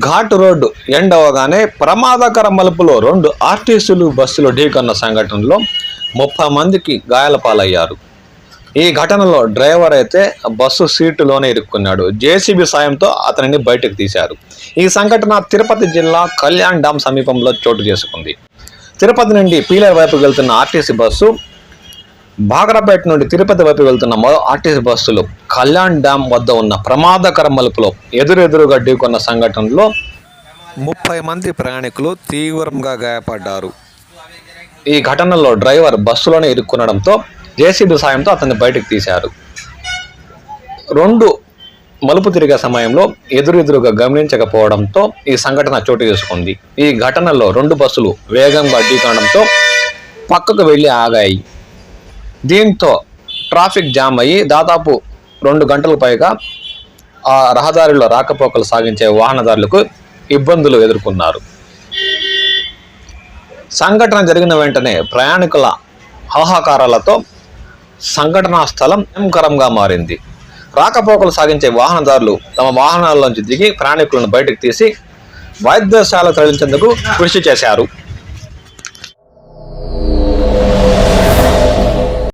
Ghat road end అవగానే ప్రమాదకర మలుపులో 2 ఆర్టీసీలు బస్సులు ఢీకొన్న సంఘటనలో 30 మందికి గాయాల పాలయ్యారు. ఈ ఘటనలో డ్రైవర్ అయితే బస్సు సీటులోనే ఇరుక్కున్నాడు. జేసీబీ సాయంతో అతనిని బయటకు తీశారు. ఈ సంఘటన తిరుపతి జిల్లా కళ్యాణ్ డ్యామ్ సమీపంలో చోటు చేసుకుంది. తిరుపతి నుండి పీలేరు వైపు వెళ్తున్న ఆర్టీసీ బస్సు, బాగరాపేట నుండి తిరుపతి వైపు వెళ్తున్న ఆర్టీసీ బస్సులు కళ్యాణ్ డ్యామ్ వద్ద ఉన్న ప్రమాదకర మలుపులో ఎదురెదురుగా ఢీకొన్న సంఘటనలో 30 మంది ప్రయాణికులు తీవ్రంగా గాయపడ్డారు. ఈ ఘటనలో డ్రైవర్ బస్సులోనే ఇరుక్కునడంతో జేసీబీ సాయంతో అతన్ని బయటకు తీశారు. 2 మలుపు తిరిగే సమయంలో ఎదురెదురుగా గమనించకపోవడంతో ఈ సంఘటన చోటు చేసుకుంది. ఈ ఘటనలో 2 బస్సులు వేగంగా ఢీకొనడంతో పక్కకు వెళ్ళి ఆగాయి. దీంతో ట్రాఫిక్ జామ్ అయ్యి దాదాపు 2 గంటల పైగా ఆ రహదారిలో రాకపోకలు సాగించే వాహనదారులకు ఇబ్బందులు ఎదుర్కొన్నారు. సంఘటన జరిగిన వెంటనే ప్రయాణికుల హాహాకారాలతో సంఘటనా స్థలం భయంకరంగా మారింది. రాకపోకలు సాగించే వాహనదారులు తమ వాహనాల్లోంచి దిగి ప్రయాణికులను బయటకు తీసి వైద్యశాల తరలించేందుకు కృషి చేశారు.